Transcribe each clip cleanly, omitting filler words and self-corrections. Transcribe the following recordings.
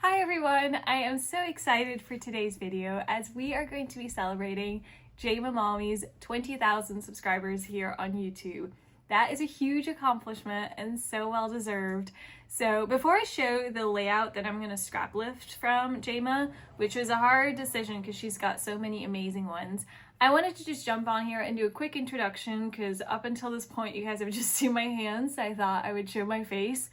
Hi everyone, I am so excited for today's video as we are going to be celebrating Jayma Mommy's 20,000 subscribers here on YouTube. That is a huge accomplishment and so well deserved. So before I show the layout that I'm going to scrap lift from Jayma, which was a hard decision because she's got so many amazing ones, I wanted to just jump on here and do a quick introduction because up until this point you guys have just seen my hands, so I thought I would show my face.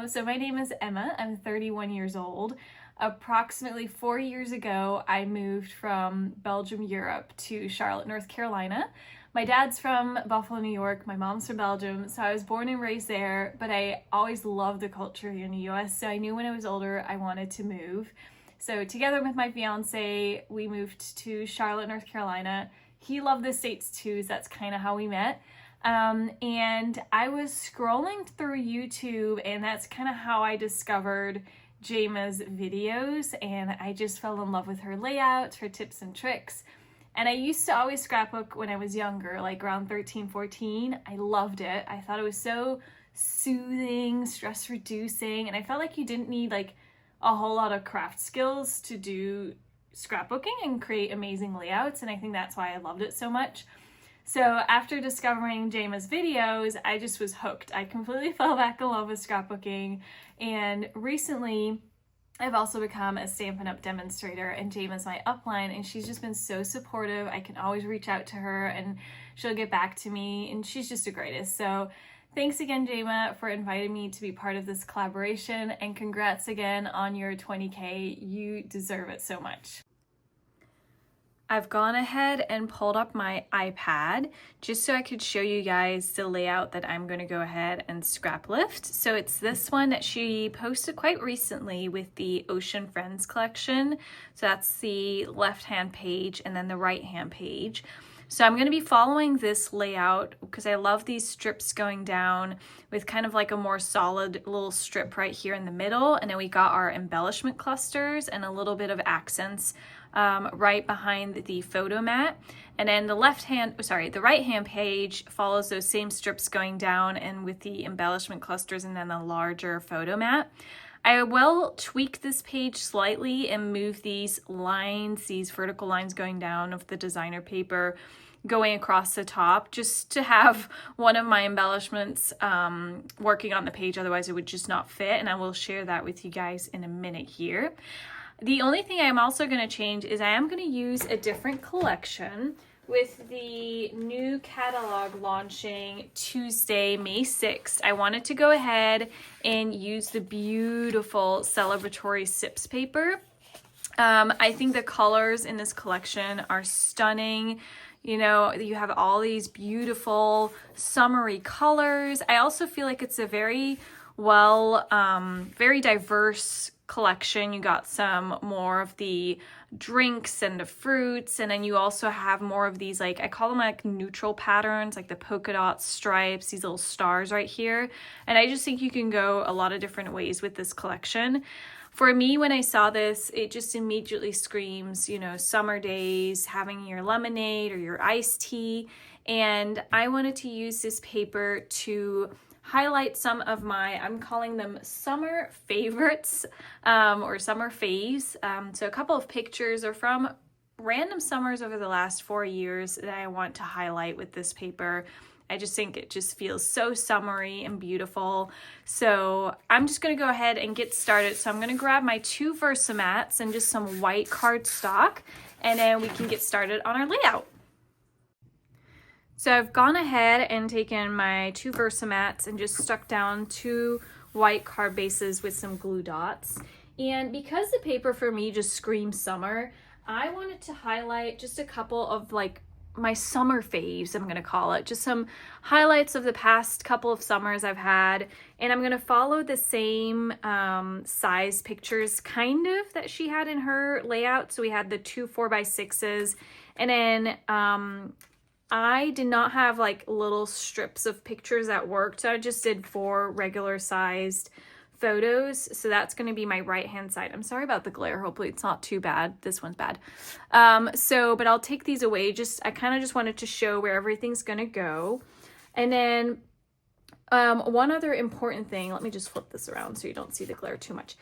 So my name is Emma, I'm 31 years old. Approximately 4 years ago, I moved from Belgium, Europe to Charlotte, North Carolina. My dad's from Buffalo, New York, my mom's from Belgium, so I was born and raised there, but I always loved the culture here in the US, so I knew when I was older I wanted to move. So together with my fiance, we moved to Charlotte, North Carolina. He loved the States too, so that's kind of how we met. And I was scrolling through YouTube, and that's kind of how I discovered Jayma's videos, and I just fell in love with her layouts, her tips and tricks. And I used to always scrapbook when I was younger, like around 13, 14. I loved it. I thought it was so soothing, stress reducing, and I felt like you didn't need like a whole lot of craft skills to do scrapbooking and create amazing layouts, and I think that's why I loved it so much. So after discovering Jayma's videos, I just was hooked. I completely fell back in love with scrapbooking, and recently I've also become a Stampin' Up demonstrator, and Jayma's my upline, and she's just been so supportive. I can always reach out to her and she'll get back to me, and she's just the greatest. So thanks again, Jayma, for inviting me to be part of this collaboration, and congrats again on your 20K. You deserve it so much. I've gone ahead and pulled up my iPad just so I could show you guys the layout that I'm going to go ahead and scrap lift. So it's this one that she posted quite recently with the Ocean Friends collection. So that's the left-hand page and then the right-hand page. So I'm going to be following this layout because I love these strips going down with kind of like a more solid little strip right here in the middle. And then we got our embellishment clusters and a little bit of accents right behind the photo mat. And then the right hand page follows those same strips going down and with the embellishment clusters and then the larger photo mat. I will tweak this page slightly and move these lines, these vertical lines going down of the designer paper going across the top, just to have one of my embellishments working on the page, otherwise it would just not fit, and I will share that with you guys in a minute here. The only thing I'm also going to change is I am going to use a different collection with the new catalog launching Tuesday, May 6th. I wanted to go ahead and use the beautiful Celebratory Sips paper. I think the colors in this collection are stunning. You know, you have all these beautiful summery colors. I also feel like it's a very very diverse collection. You got some more of the drinks and the fruits, and then you also have more of these, like, I call them like neutral patterns, like the polka dot stripes, these little stars right here. And I just think you can go a lot of different ways with this collection. For me, when I saw this, it just immediately screams, you know, summer days, having your lemonade or your iced tea. And I wanted to use this paper to highlight some of my, I'm calling them summer favorites or summer faves. So a couple of pictures are from random summers over the last 4 years that I want to highlight with this paper. I just think it just feels so summery and beautiful. So I'm just going to go ahead and get started. So I'm going to grab my 2 Versamats and just some white cardstock, and then we can get started on our layout. So I've gone ahead and taken my 2 Versamats and just stuck down 2 white card bases with some glue dots. And because the paper for me just screams summer, I wanted to highlight just a couple of like my summer faves, I'm gonna call it, just some highlights of the past couple of summers I've had. And I'm gonna follow the same size pictures kind of that she had in her layout. So we had the 2 4x6s, and then I did not have like little strips of pictures that worked, so I just did 4 regular sized photos. So that's going to be my right hand side. I'm sorry about the glare, hopefully it's not too bad. This one's bad. But I'll take these away. I kind of just wanted to show where everything's going to go. And then one other important thing, let me just flip this around so you don't see the glare too much.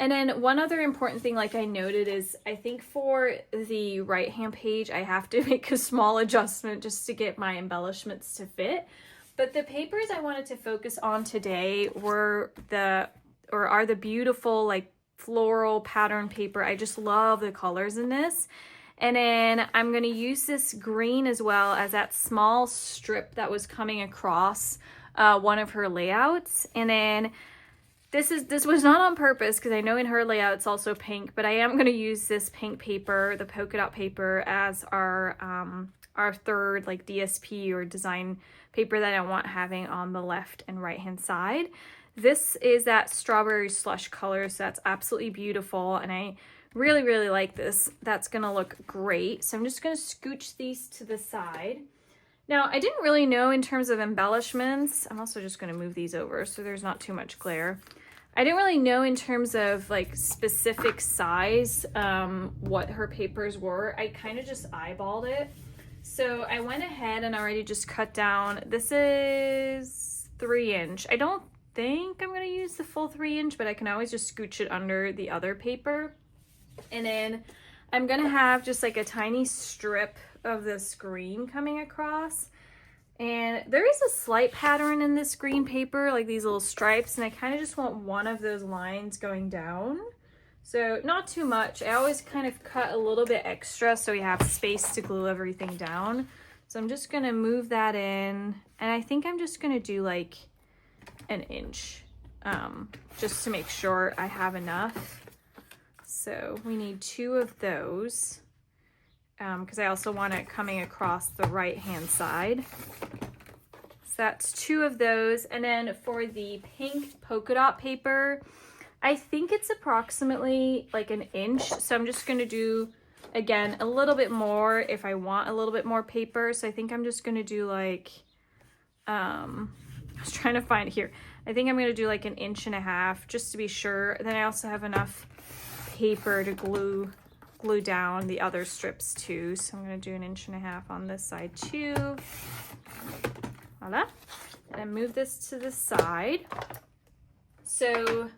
And then one other important thing, like I noted, is I think for the right hand page, I have to make a small adjustment just to get my embellishments to fit. But the papers I wanted to focus on today are the beautiful like floral pattern paper. I just love the colors in this. And then I'm going to use this green as well as that small strip that was coming across one of her layouts. And then this was not on purpose because I know in her layout it's also pink, but I am going to use this pink paper, the polka dot paper, as our third like DSP or design paper that I want having on the left and right hand side. This is that strawberry slush color, so that's absolutely beautiful, and I really, really like this. That's gonna look great. So I'm just gonna scooch these to the side. Now, I didn't really know in terms of embellishments. I'm also just gonna move these over so there's not too much glare. I didn't really know in terms of like specific size what her papers were. I kind of just eyeballed it. So I went ahead and already just cut down. This is 3-inch. I don't think I'm gonna use the full 3-inch, but I can always just scooch it under the other paper. And then I'm gonna have just like a tiny strip of this green coming across. And there is a slight pattern in this green paper, like these little stripes, and I kind of just want one of those lines going down. So not too much. I always kind of cut a little bit extra so we have space to glue everything down. So I'm just gonna move that in, and I think I'm just gonna do like 1 inch, just to make sure I have enough. So we need 2 of those, because I also want it coming across the right hand side. So that's 2 of those. And then for the pink polka dot paper, I think it's approximately like 1 inch. So I'm just gonna do, again, a little bit more if I want a little bit more paper. So I think I'm just gonna do like, I was trying to find it here. I think I'm gonna do like 1.5 inches just to be sure. Then I also have enough paper to glue down the other strips too. So I'm gonna do 1.5 inches on this side too. Voila. And move this to the side. So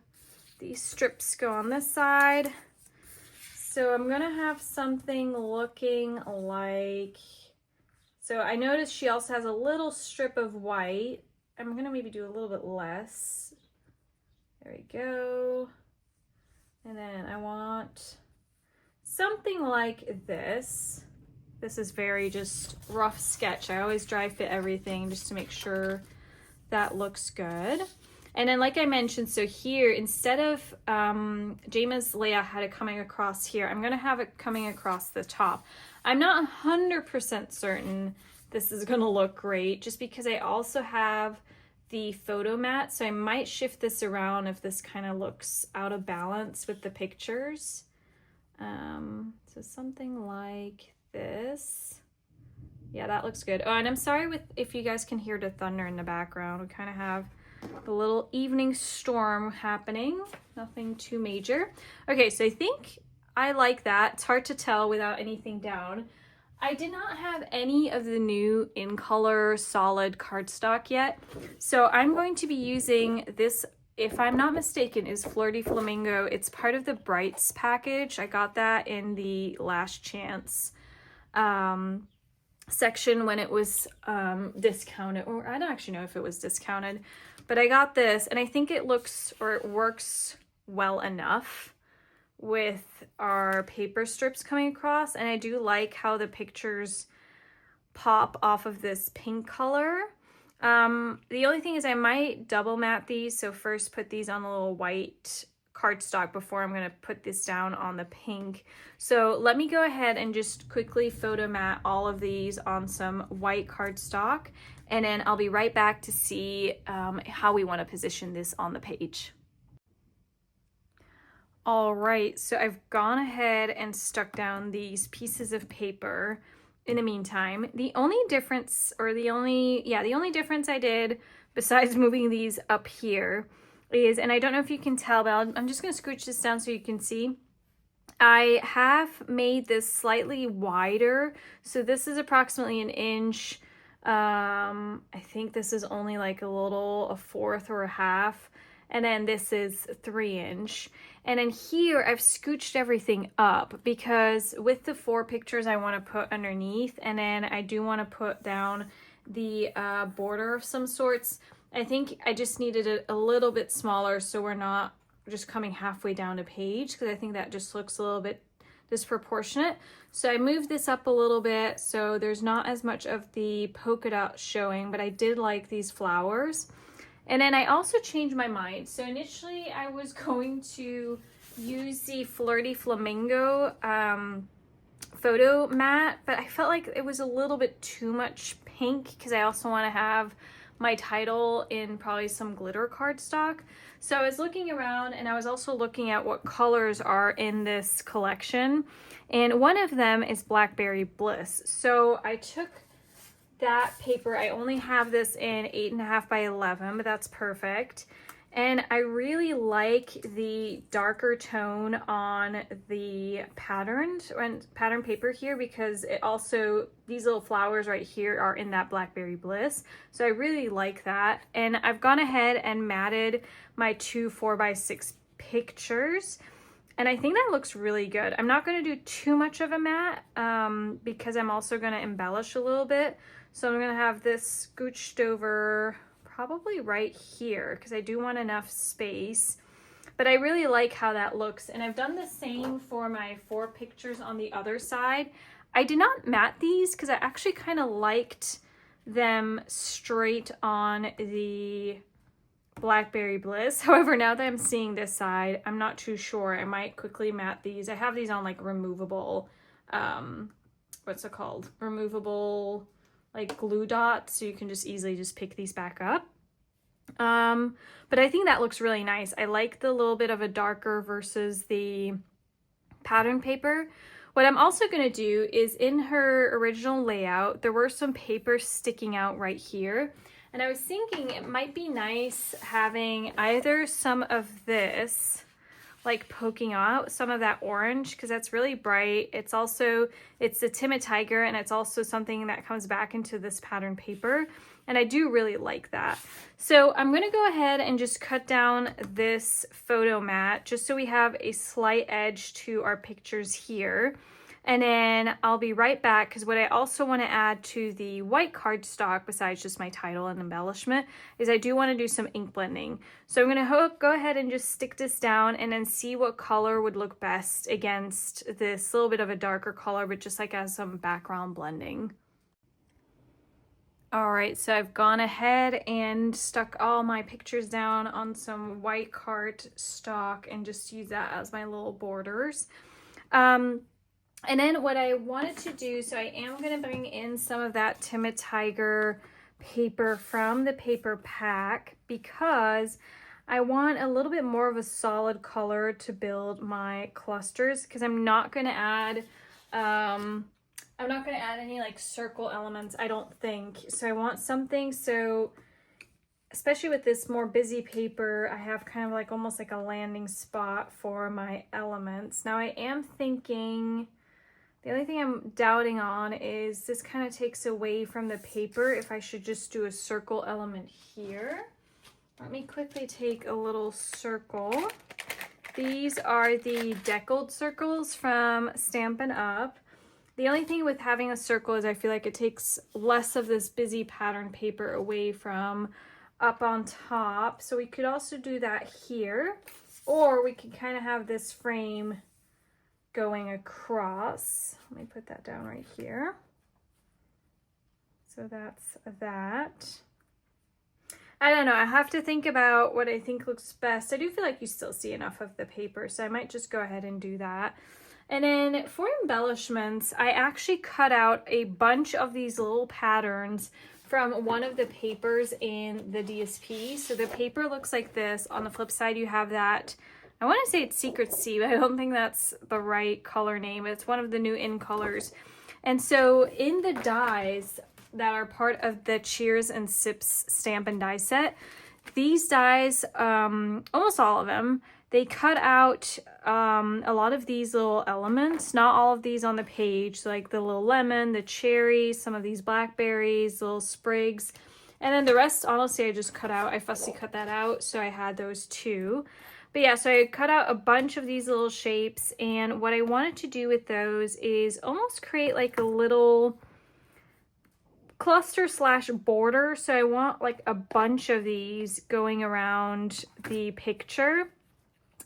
these strips go on this side. So I'm gonna have something looking like, so I noticed she also has a little strip of white. I'm gonna maybe do a little bit less. There we go. And then I want something like this. This is very just rough sketch. I always dry fit everything just to make sure that looks good. And then like I mentioned, so here, instead of Jayma's layout had it coming across here, I'm gonna have it coming across the top. I'm not 100% certain this is gonna look great, just because I also have the photo mat, so I might shift this around if this kind of looks out of balance with the pictures. So something like this. Yeah, that looks good. Oh, and I'm sorry if you guys can hear the thunder in the background. We kind of have a little evening storm happening, nothing too major. Okay, so I think I like that. It's hard to tell without anything down. I did not have any of the new in color solid cardstock yet, so I'm going to be using this, if I'm not mistaken, is Flirty Flamingo. It's part of the Brights package. I got that in the Last Chance section when it was discounted, or I don't actually know if it was discounted, but I got this, and I think it looks, or it works well enough with our paper strips coming across. And I do like how the pictures pop off of this pink color. The only thing is I might double mat these, so first put these on the little white cardstock before I'm going to put this down on the pink. So let me go ahead and just quickly photo mat all of these on some white cardstock, and then I'll be right back to see how we want to position this on the page. All right, so I've gone ahead and stuck down these pieces of paper in the meantime. The only difference I did besides moving these up here is, and I don't know if you can tell, but I'm just gonna scooch this down so you can see. I have made this slightly wider. So this is approximately 1 inch. I think this is only like a 1/4 or 1/2. and then this is 3-inch. And then here I've scooched everything up because with the 4 pictures I want to put underneath, and then I do want to put down the border of some sorts. I think I just needed it a little bit smaller so we're not just coming halfway down a page, because I think that just looks a little bit disproportionate. So I moved this up a little bit so there's not as much of the polka dot showing, but I did like these flowers. And then I also changed my mind. So initially I was going to use the Flirty Flamingo photo mat, but I felt like it was a little bit too much pink because I also want to have my title in probably some glitter cardstock. So I was looking around and I was also looking at what colors are in this collection. And one of them is Blackberry Bliss. So I took that paper. I only have this in 8.5 by 11, but that's perfect. And I really like the darker tone on the pattern paper here, because it also, these little flowers right here are in that Blackberry Bliss. So I really like that. And I've gone ahead and matted my 2 4x6 pictures. And I think that looks really good. I'm not going to do too much of a matte because I'm also going to embellish a little bit. So I'm going to have this scooched over probably right here because I do want enough space. But I really like how that looks. And I've done the same for my 4 pictures on the other side. I did not matte these because I actually kind of liked them straight on the Blackberry Bliss. However, now that I'm seeing this side, I'm not too sure. I might quickly matte these. I have these on like removable, what's it called? Removable like glue dots, so you can just easily just pick these back up. But I think that looks really nice. I like the little bit of a darker versus the pattern paper. What I'm also going to do is, in her original layout, there were some papers sticking out right here. And I was thinking it might be nice having either some of this like poking out, some of that orange, because that's really bright. It's the Timid Tiger, and it's also something that comes back into this pattern paper. And I do really like that. So I'm going to go ahead and just cut down this photo mat just so we have a slight edge to our pictures here. And then I'll be right back, because what I also want to add to the white cardstock, besides just my title and embellishment, is I do want to do some ink blending. So I'm going to go ahead and just stick this down and then see what color would look best against this little bit of a darker color, but just like as some background blending. All right, so I've gone ahead and stuck all my pictures down on some white cardstock and just use that as my little borders. And then what I wanted to do, so I am going to bring in some of that Timid Tiger paper from the paper pack, because I want a little bit more of a solid color to build my clusters, because I'm not going to add any like circle elements, I don't think. So I want something, so especially with this more busy paper, I have kind of like almost like a landing spot for my elements. Now I am thinking, the only thing I'm doubting on is this kind of takes away from the paper, if I should just do a circle element here. Let me quickly take a little circle. These are the deckled circles from Stampin' Up. The only thing with having a circle is I feel like it takes less of this busy pattern paper away from up on top. So we could also do that here, or we could kind of have this frame going across. Let me put that down right here. So that's that. I don't know, I have to think about what I think looks best. I do feel like you still see enough of the paper, so I might just go ahead and do that. And then for embellishments, I actually cut out a bunch of these little patterns from one of the papers in the DSP. So the paper looks like this. On the flip side, you have that, I want to say it's Secret Sea, but I don't think that's the right color name. It's one of the new in colors. And so in the dies that are part of the Cheers and Sips stamp and die set, these dies, almost all of them, they cut out a lot of these little elements, not all of these on the page, like the little lemon, the cherry, some of these blackberries, little sprigs. And then the rest, honestly, I just cut out. I fussy cut that out, so I had those two. But yeah, so I cut out a bunch of these little shapes, and what I wanted to do with those is almost create like a little cluster slash border. So I want like a bunch of these going around the picture.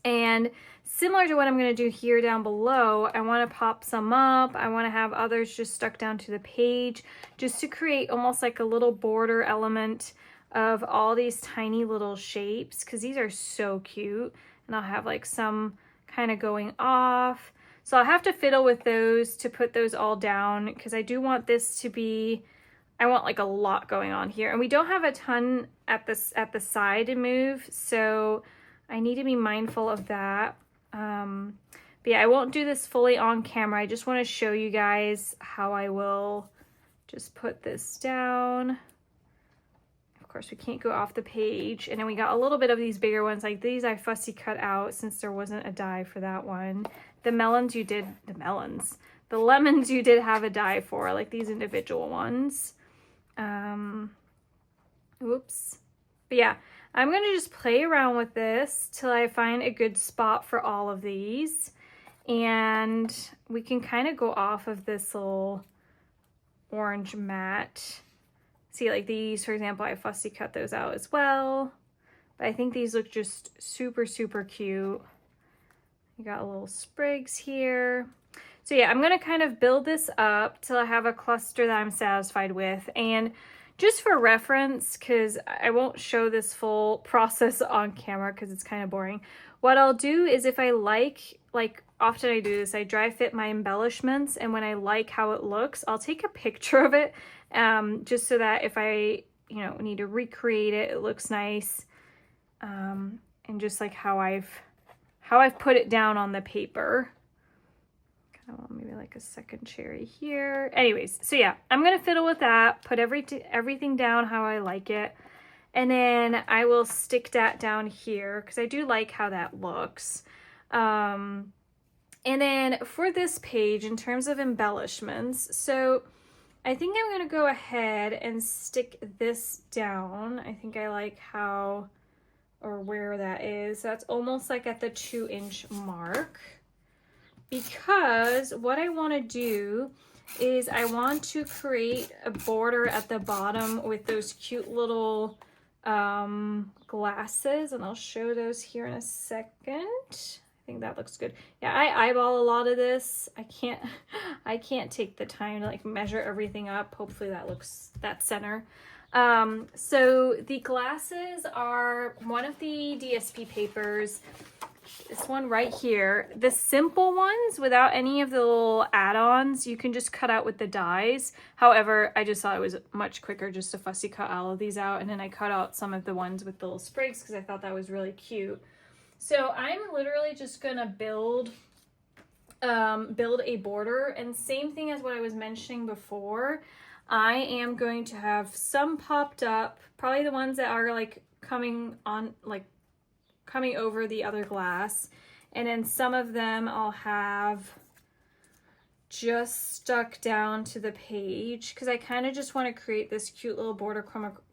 And similar to what I'm going to do here down below, I want to pop some up. I want to have others just stuck down to the page just to create almost like a little border element of all these tiny little shapes, because these are so cute. And I'll have like some kind of going off. So I'll have to fiddle with those to put those all down, because I do want this to be, I want like a lot going on here. And we don't have a ton at the side to move, so I need to be mindful of that. But yeah, I won't do this fully on camera. I just want to show you guys how I will just put this down. Of course, we can't go off the page. And then we got a little bit of these bigger ones. Like these I fussy cut out since there wasn't a die for that one. The lemons you did have a die for, like these individual ones. Oops. But yeah, I'm going to just play around with this till I find a good spot for all of these. And we can kind of go off of this little orange mat. See, like these, for example, I fussy cut those out as well. But I think these look just super, super cute. You got little sprigs here. So yeah, I'm going to kind of build this up till I have a cluster that I'm satisfied with. And just for reference, because I won't show this full process on camera because it's kind of boring, what I'll do is if I like often I do this, I dry fit my embellishments, and when I like how it looks, I'll take a picture of it, just so that if I, you know, need to recreate it, it looks nice, and just like how I've put it down on the paper. Maybe like a second cherry here. Anyways, so yeah, I'm gonna fiddle with that, put everything down how I like it, and then I will stick that down here because I do like how that looks. And then for this page, in terms of embellishments, so I think I'm gonna go ahead and stick this down. I think I like how, or where that is. That's almost like at the 2-inch mark. Because what I want to do is I want to create a border at the bottom with those cute little glasses, and I'll show those here in a second. I think that looks good. Yeah, I eyeball a lot of this. I can't take the time to like measure everything up. Hopefully that looks that center. So the glasses are one of the DSP papers. This one right here. The simple ones without any of the little add-ons, you can just cut out with the dies. However, I just thought it was much quicker just to fussy cut all of these out, and then I cut out some of the ones with the little sprigs because I thought that was really cute. So I'm literally just gonna build a border, and same thing as what I was mentioning before. I am going to have some popped up, probably the ones that are like coming over the other glass, and then some of them I'll have just stuck down to the page because I kind of just want to create this cute little border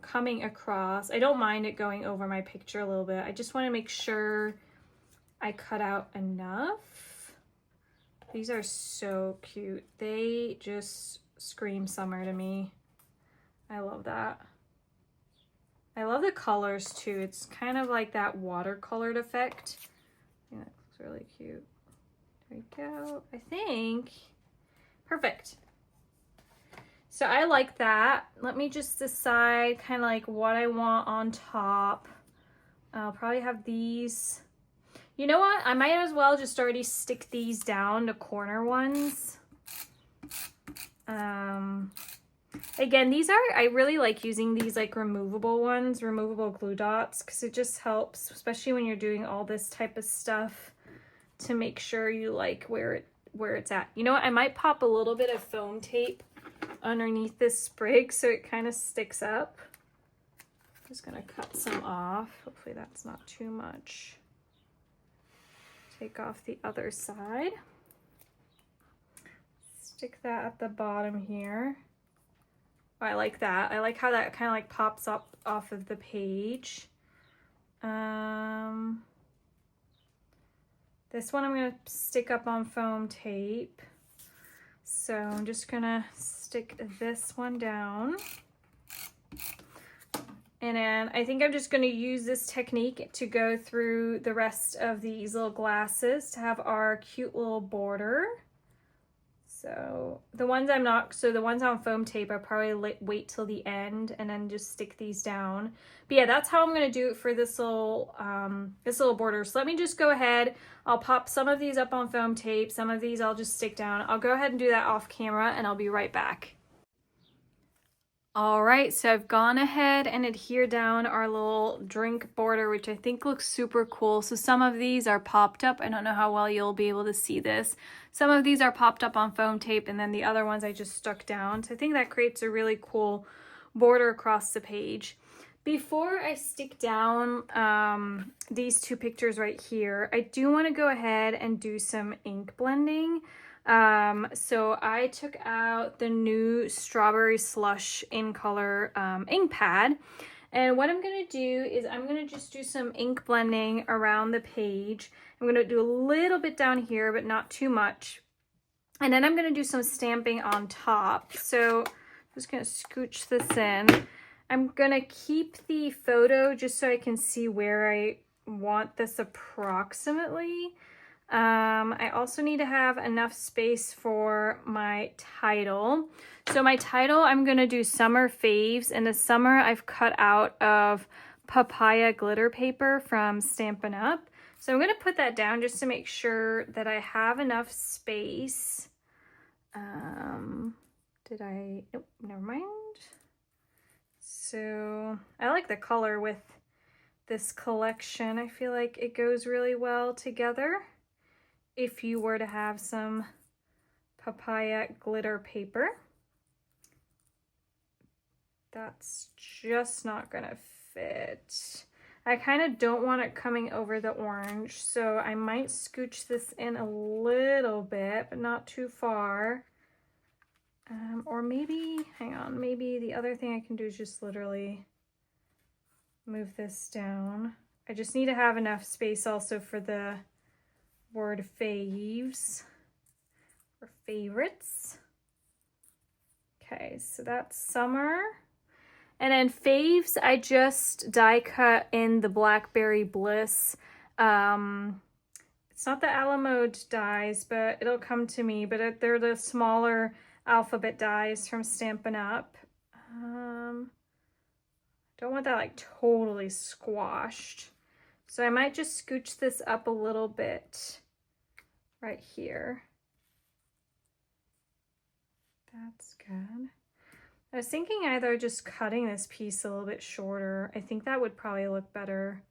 coming across. I don't mind it going over my picture a little bit. I just want to make sure I cut out enough. These are so cute. They just scream summer to me. I love that. I love the colors too. It's kind of like that watercolored effect. I think that looks really cute. There we go. I think. Perfect. So I like that. Let me just decide kind of like what I want on top. I'll probably have these. You know what? I might as well just already stick these down to corner ones. Again, these are, I really like using these like removable ones, removable glue dots, because it just helps, especially when you're doing all this type of stuff, to make sure you like where it's at. You know what? I might pop a little bit of foam tape underneath this sprig so it kind of sticks up. I'm just gonna cut some off. Hopefully that's not too much. Take off the other side. Stick that at the bottom here. Oh, I like that. I like how that kind of like pops up off of the page. This one I'm gonna stick up on foam tape. So I'm just gonna stick this one down. And then I think I'm just gonna use this technique to go through the rest of these little glasses to have our cute little border. So the ones the ones on foam tape, I'll probably wait till the end and then just stick these down. But yeah, that's how I'm gonna do it for this little border. So let me just go ahead. I'll pop some of these up on foam tape. Some of these I'll just stick down. I'll go ahead and do that off camera and I'll be right back. All right, so I've gone ahead and adhered down our little drink border, which I think looks super cool. So some of these are popped up. I don't know how well you'll be able to see this. Some of these are popped up on foam tape, and then the other ones I just stuck down. So I think that creates a really cool border across the page. Before I stick down these two pictures right here, I do want to go ahead and do some ink blending. So I took out the new Strawberry Slush in color ink pad, and what I'm going to do is I'm going to just do some ink blending around the page. I'm going to do a little bit down here, but not too much, and then I'm going to do some stamping on top. So I'm just going to scooch this in. I'm going to keep the photo just so I can see where I want this approximately. I also need to have enough space for my title. So my title, I'm going to do Summer Faves, and the summer I've cut out of papaya glitter paper from Stampin' Up. So I'm going to put that down just to make sure that I have enough space. Nope, never mind. So I like the color with this collection. I feel like it goes really well together. If you were to have some papaya glitter paper, that's just not gonna fit. I kind of don't want it coming over the orange, so I might scooch this in a little bit, but not too far. Or maybe, hang on, maybe the other thing I can do is just literally move this down. I just need to have enough space also for the word faves or favorites. Okay, so that's summer. And then faves, I just die cut in the Blackberry Bliss. It's not the Alamo dies, but it'll come to me, but they're the smaller alphabet dies from Stampin' Up. Don't want that like totally squashed. So I might just scooch this up a little bit right here. That's good. I was thinking either just cutting this piece a little bit shorter. I think that would probably look better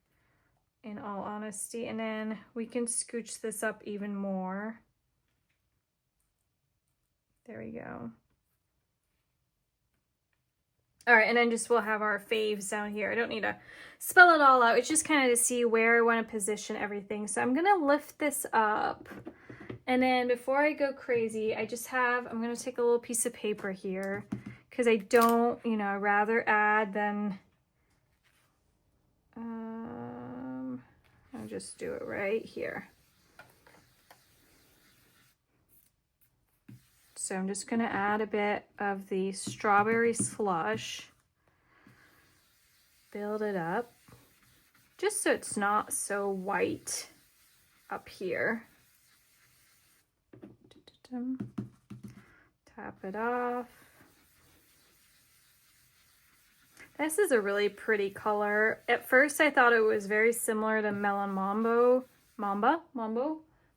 in all honesty. And then we can scooch this up even more. There we go. All right, and then just we'll have our faves down here. I don't need to spell it all out. It's just kind of to see where I want to position everything. So I'm going to lift this up. And then before I go crazy, I'm going to take a little piece of paper here because I don't, I'd rather add than, I'll just do it right here. So I'm just going to add a bit of the strawberry slush, build it up, just so it's not so white up here. Tap it off. This is a really pretty color. At first I thought it was very similar to Melon Mambo.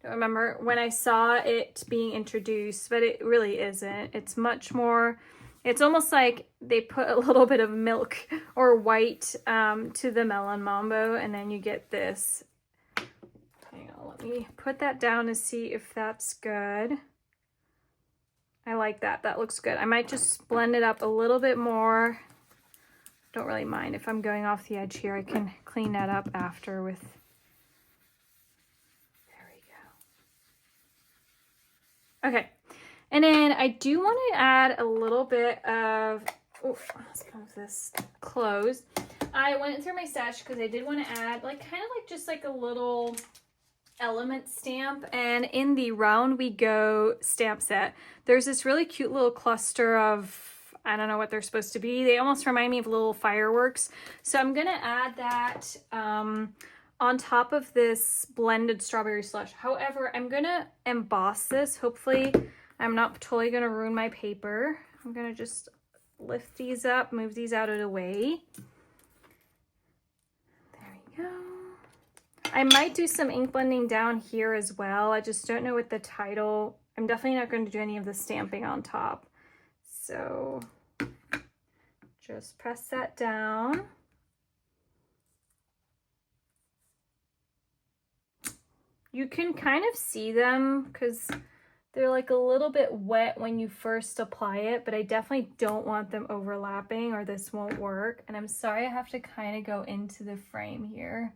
Don't remember when I saw it being introduced, but it really isn't. It's much more, it's almost like they put a little bit of milk or white to the Melon Mambo, and then you get this. Hang on, let me put that down to see if that's good. I like that. That looks good. I might just blend it up a little bit more. Don't really mind. If I'm going off the edge here, I can clean that up after with... Okay, and then I do want to add a little bit of oh, let's move this closed. I went through my stash because I did want to add like kind of like just like a little element stamp, and in the Round We Go stamp set there's this really cute little cluster of, I don't know what they're supposed to be. They almost remind me of little fireworks, so I'm gonna add that on top of this blended strawberry slush. However, I'm gonna emboss this. Hopefully I'm not totally gonna ruin my paper. I'm gonna just lift these up, move these out of the way. There we go. I might do some ink blending down here as well. I just don't know what the title. I'm definitely not going to do any of the stamping on top. So just press that down. You can kind of see them because they're like a little bit wet when you first apply it, but I definitely don't want them overlapping or this won't work. And I'm sorry I have to kind of go into the frame here.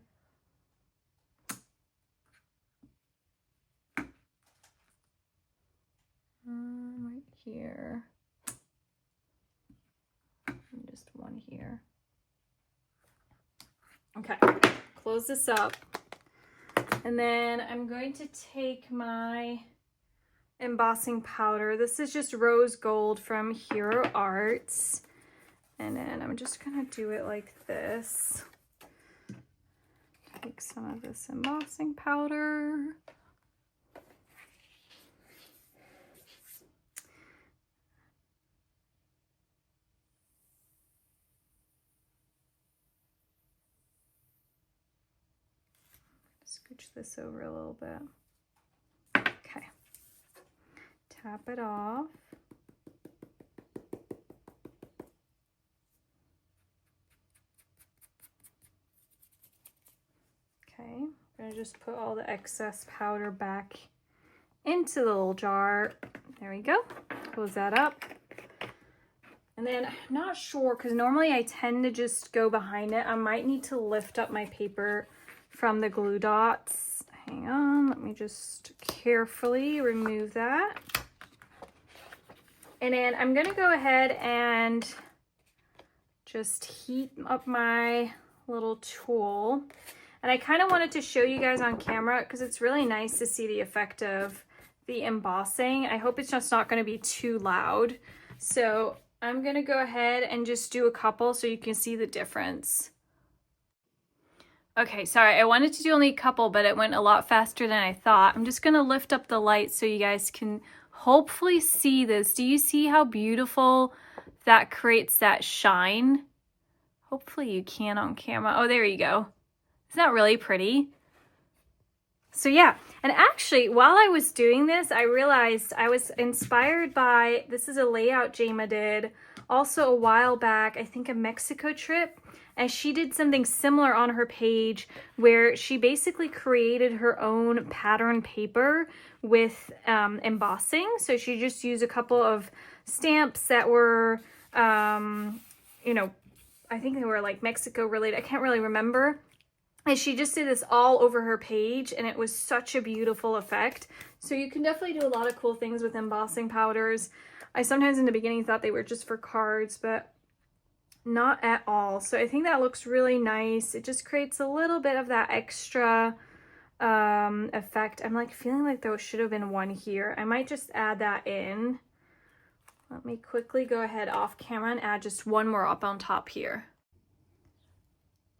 Right here, and just one here. Okay, close this up, and then I'm going to take my embossing powder. This is just rose gold from Hero Arts, and then I'm just gonna do it like this. Take some of this embossing powder. Scooch this over a little bit. Okay. Tap it off. Okay, I'm gonna just put all the excess powder back into the little jar. There we go. Close that up. And then I'm not sure, because normally I tend to just go behind it. I might need to lift up my paper from the glue dots. Hang on, let me just carefully remove that. And then I'm gonna go ahead and just heat up my little tool. And I kind of wanted to show you guys on camera because it's really nice to see the effect of the embossing. I hope it's just not gonna be too loud. So I'm gonna go ahead and just do a couple so you can see the difference. Okay, sorry, I wanted to do only a couple, but it went a lot faster than I thought. I'm just gonna lift up the light so you guys can hopefully see this. Do you see how beautiful that creates that shine? Hopefully you can on camera. Oh, there you go. Isn't that really pretty? So yeah, and actually while I was doing this, I realized I was inspired by, this is a layout Jayma did also a while back, I think a Mexico trip, and she did something similar on her page where she basically created her own pattern paper with embossing. So she just used a couple of stamps that were, you know, I think they were like Mexico related, I can't really remember. And she just did this all over her page, and it was such a beautiful effect. So you can definitely do a lot of cool things with embossing powders. I sometimes in the beginning thought they were just for cards, but not at all. So I think that looks really nice. It just creates a little bit of that extra effect. I'm like feeling like there should have been one here. I might just add that in. Let me quickly go ahead off camera and add just one more up on top here.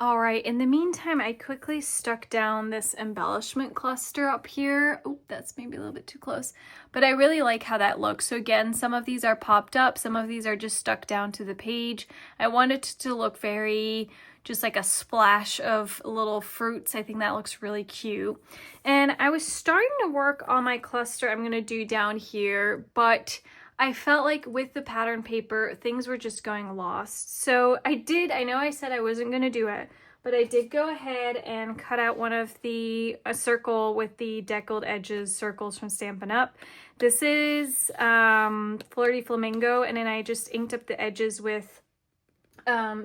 All right, in the meantime, I quickly stuck down this embellishment cluster up here. Oh, that's maybe a little bit too close, but I really like how that looks. So again, some of these are popped up, some of these are just stuck down to the page. I want it to look very, just like a splash of little fruits. I think that looks really cute. And I was starting to work on my cluster I'm gonna do down here, but I felt like with the pattern paper, things were just going lost. So I know I said I wasn't gonna do it, but I did go ahead and cut out one of a circle with the deckled edges circles from Stampin' Up. This is Flirty Flamingo, and then I just inked up the edges with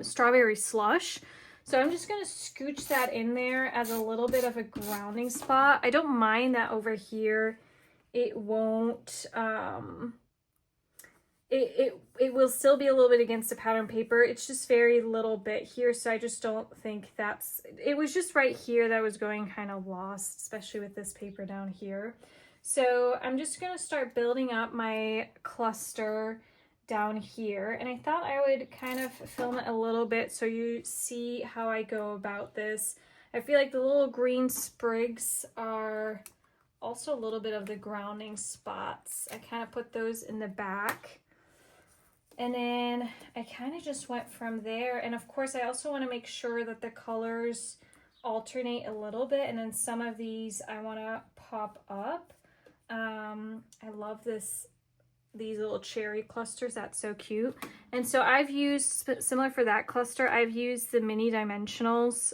Strawberry Slush. So I'm just gonna scooch that in there as a little bit of a grounding spot. I don't mind that over here. It it will still be a little bit against the pattern paper. It's just very little bit here, so I just don't think that's, it was just right here that I was going kind of lost, especially with this paper down here. So I'm just gonna start building up my cluster down here, and I thought I would kind of film it a little bit so you see how I go about this. I feel like the little green sprigs are also a little bit of the grounding spots. I kind of put those in the back. And then I kind of just went from there. And of course, I also want to make sure that the colors alternate a little bit. And then some of these I want to pop up. I love these little cherry clusters. That's so cute. And so I've used, similar for that cluster, I've used the mini dimensionals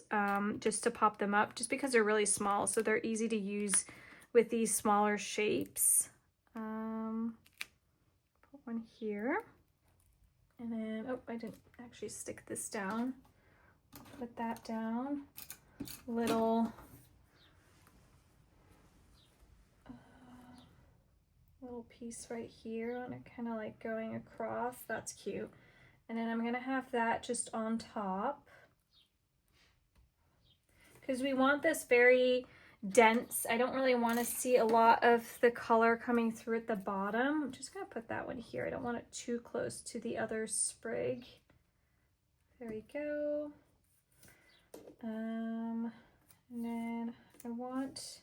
just to pop them up, just because they're really small. So they're easy to use with these smaller shapes. Put one here. And then, oh, I didn't actually stick this down. Put that down. Little piece right here, and it kind of like going across. That's cute. And then I'm gonna have that just on top, because we want this very dense. I don't really want to see a lot of the color coming through at the bottom. I'm just gonna put that one here. I don't want it too close to the other sprig. There we go. And then I want,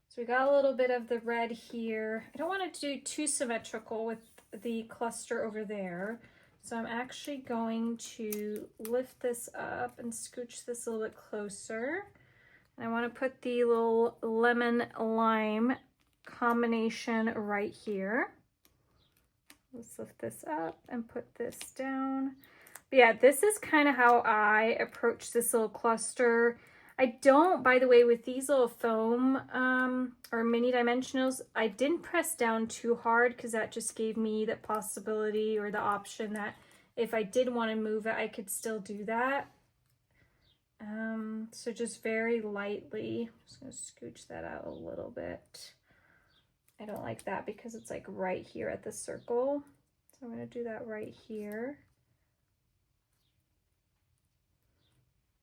so we got a little bit of the red here. I don't want it to do too symmetrical with the cluster over there. So I'm actually going to lift this up and scooch this a little bit closer. I want to put the little lemon lime combination right here. Let's lift this up and put this down. But yeah, this is kind of how I approach this little cluster. I don't, by the way, with these little foam or mini dimensionals, I didn't press down too hard, because that just gave me the possibility or the option that if I did want to move it, I could still do that. So just very lightly, I'm just going to scooch that out a little bit. I don't like that because it's like right here at the circle. So I'm going to do that right here.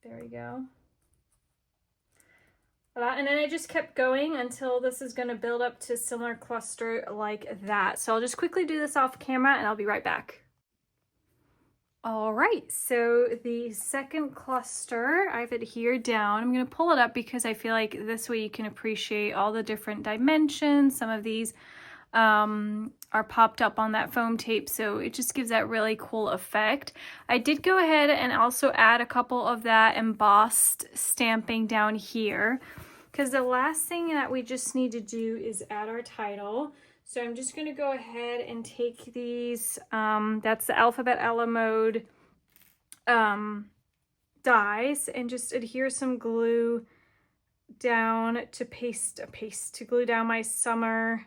There we go. And then I just kept going until this is going to build up to a similar cluster like that. So I'll just quickly do this off camera and I'll be right back. All right, so the second cluster, I've adhered down. I'm going to pull it up because I feel like this way you can appreciate all the different dimensions. Some of these are popped up on that foam tape, so it just gives that really cool effect. I did go ahead and also add a couple of that embossed stamping down here, because the last thing that we just need to do is add our title. So I'm just going to go ahead and take these, that's the Alphabet a la Mode dies, and just adhere some glue down to glue down my summer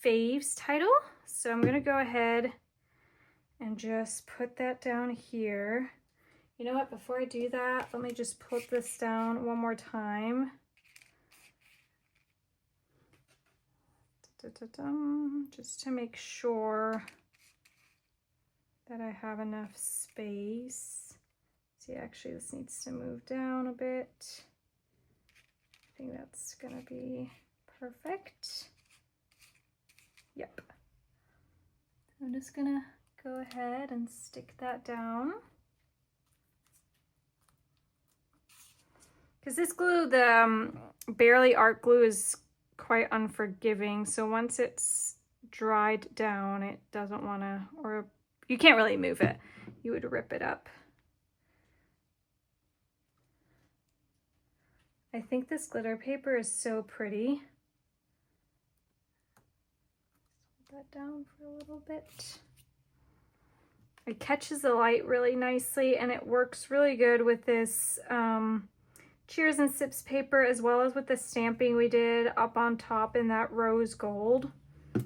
faves title. So I'm going to go ahead and just put that down here. You know what, before I do that, let me just put this down one more time. Just to make sure that I have enough space. See, actually this needs to move down a bit. I think that's gonna be perfect. Yep. I'm just gonna go ahead and stick that down. Because this glue, the Barely Art glue, is quite unforgiving, so once it's dried down, it doesn't want to, or you can't really move it, you would rip it up. I think this glitter paper is so pretty. Hold that down for a little bit. It catches the light really nicely, and it works really good with this Cheers and Sips paper, as well as with the stamping we did up on top in that rose gold. I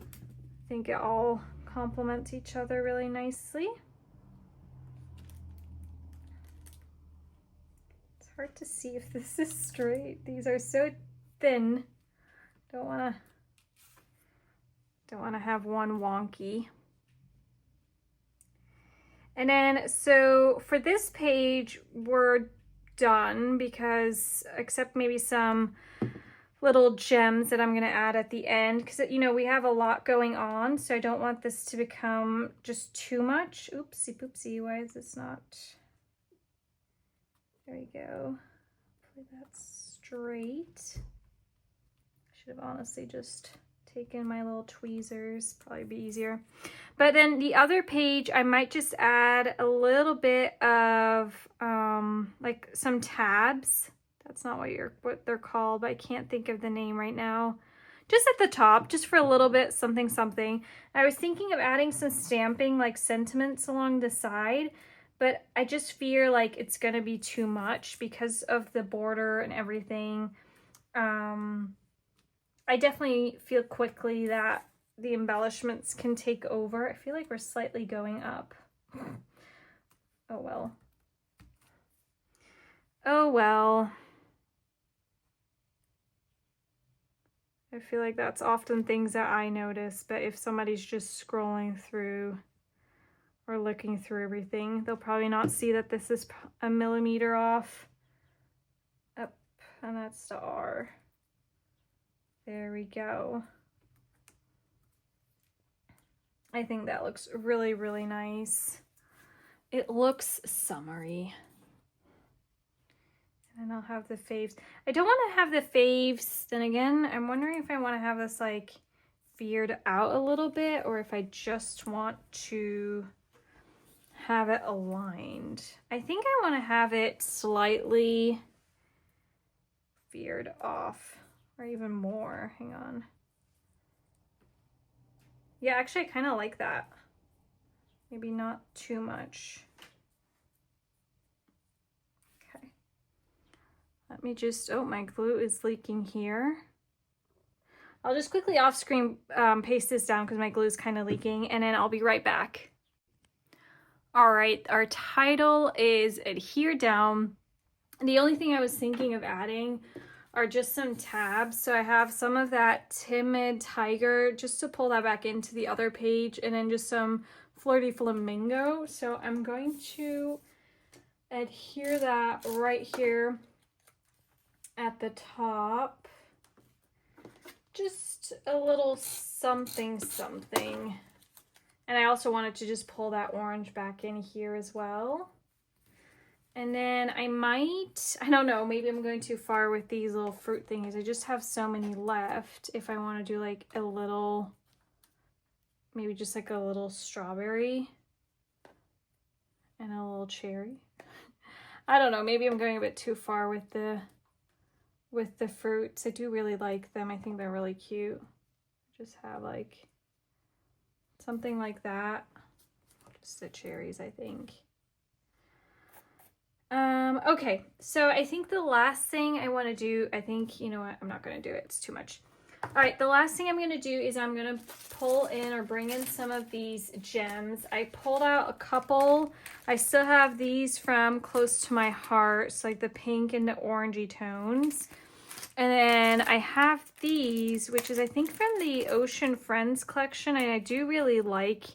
think it all complements each other really nicely. It's hard to see if this is straight. These are so thin. Don't want to have one wonky. And then, so for this page, we're done because, except maybe some little gems that I'm going to add at the end, because, you know, we have a lot going on, so I don't want this to become just too much. Oopsie poopsie, why is this not? There we go. Hopefully that's straight. I should have honestly just taken my little tweezers, probably be easier. But then the other page, I might just add a little bit of like some tabs. That's not what they're called, but I can't think of the name right now. Just at the top, just for a little bit, something something. I was thinking of adding some stamping, like sentiments along the side, but I just fear like it's gonna be too much because of the border and everything. I definitely feel quickly that the embellishments can take over. I feel like we're slightly going up. Oh well. Oh well. I feel like that's often things that I notice, but if somebody's just scrolling through or looking through everything, they'll probably not see that this is a millimeter off. Up, and that's the R. There we go. I think that looks really, really nice. It looks summery. And I'll have the faves. I don't want to have the faves. Then again, I'm wondering if I want to have this like veered out a little bit or if I just want to have it aligned. I think I want to have it slightly veered off or even more. Hang on. Yeah, actually I kind of like that. Maybe not too much. Okay. Let me just, oh, my glue is leaking here. I'll just quickly off screen paste this down because my glue is kind of leaking, and then I'll be right back. All right, our title is Adhere Down. The only thing I was thinking of adding are just some tabs. So I have some of that Timid Tiger just to pull that back into the other page, and then just some Flirty Flamingo. So I'm going to adhere that right here at the top. Just a little something something. And I also wanted to just pull that orange back in here as well. And then I might, I don't know, maybe I'm going too far with these little fruit things. I just have so many left. If I want to do like a little, maybe just like a little strawberry and a little cherry. I don't know, maybe I'm going a bit too far with the fruits. I do really like them. I think they're really cute. Just have like something like that. Just the cherries, I think. Okay, so I think the last thing I want to do, I think, you know what, I'm not going to do it. It's too much. All right, the last thing I'm going to do is I'm going to pull in or bring in some of these gems. I pulled out a couple. I still have these from Close to My Heart, so like the pink and the orangey tones. And then I have these, which is I think from the Ocean Friends collection, and I do really like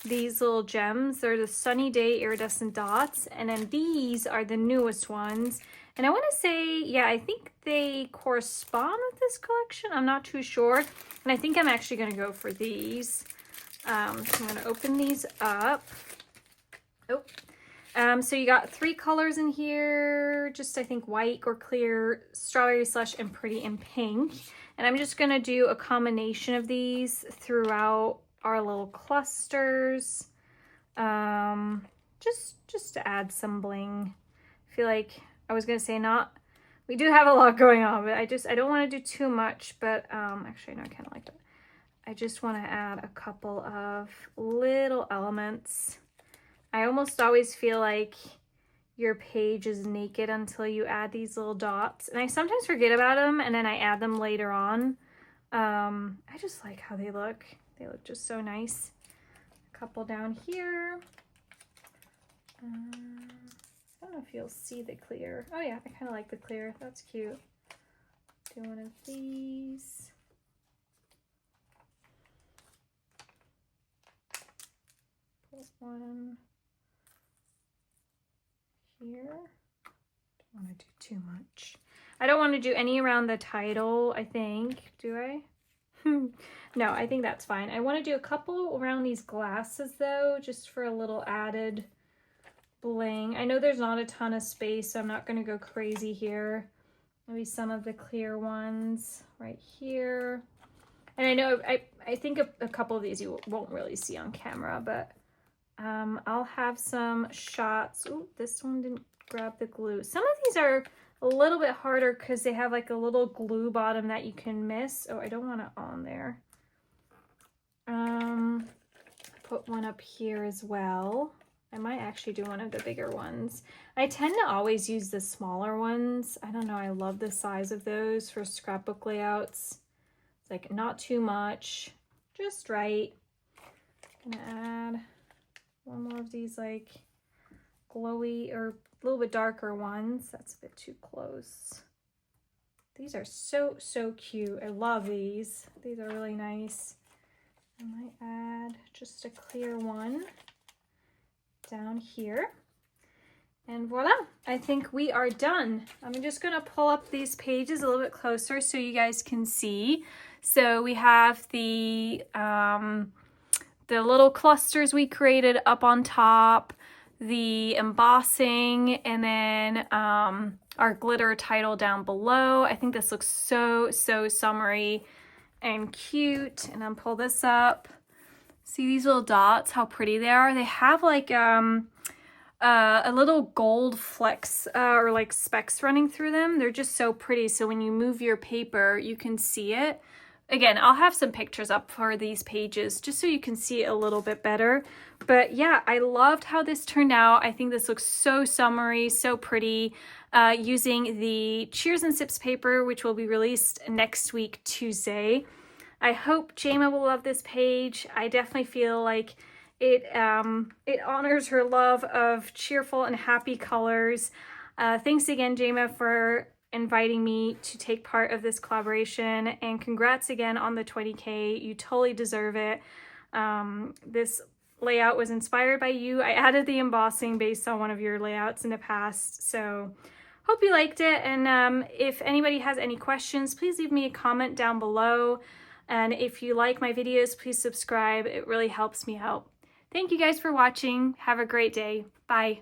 these little gems. They're the Sunny Day Iridescent Dots, and then these are the newest ones. And I want to say, yeah, I think they correspond with this collection. I'm not too sure. And I think I'm actually going to go for these. So I'm going to open these up. Oh. So you got 3 colors in here, just I think white or clear, strawberry slush, and pretty in pink. And I'm just going to do a combination of these throughout our little clusters, just to add some bling. I feel like I was gonna say we do have a lot going on, but I don't want to do too much. But actually no, I kind of like that. I just want to add a couple of little elements. I almost always feel like your page is naked until you add these little dots, and I sometimes forget about them and then I add them later on. I just like how they look. They look just so nice. A couple down here. I don't know if you'll see the clear. Oh yeah, I kind of like the clear. That's cute. Do one of these. Pull one. here. Don't want to do too much. I don't want to do any around the title, I think. Do I? No, I think that's fine. I want to do a couple around these glasses though, just for a little added bling. I know there's not a ton of space, so I'm not going to go crazy here. Maybe some of the clear ones right here. And I know I think a couple of these you won't really see on camera, but I'll have some shots. Ooh, this one didn't grab the glue. Some of these are a little bit harder because they have like a little glue bottom that you can miss. Oh, I don't want it on there. Put one up here as well. I might actually do one of the bigger ones. I tend to always use the smaller ones. I don't know, I love the size of those for scrapbook layouts. It's like not too much, just right. Gonna add one more of these like glowy or a little bit darker ones. That's a bit too close. These are so cute. I love these. These are really nice. I might add just a clear one down here. And voila, I think we are done. I'm just gonna pull up these pages a little bit closer so you guys can see. So we have the little clusters we created up on top, the embossing, and then our glitter title down below. I think this looks so summery and cute. And then pull this up. See these little dots, how pretty they are? They have like a little gold flecks or like specks running through them. They're just so pretty. So when you move your paper, you can see it. Again, I'll have some pictures up for these pages just so you can see it a little bit better. But yeah, I loved how this turned out. I think this looks so summery, so pretty, using the Cheers and Sips paper, which will be released next week, Tuesday. I hope Jayma will love this page. I definitely feel like it honors her love of cheerful and happy colors. Thanks again, Jayma, for inviting me to take part of this collaboration, and congrats again on the 20K. You totally deserve it. This layout was inspired by you. I added the embossing based on one of your layouts in the past, so hope you liked it. And if anybody has any questions, please leave me a comment down below. And if you like my videos, please subscribe. It really helps me out. Thank you guys for watching. Have a great day. Bye.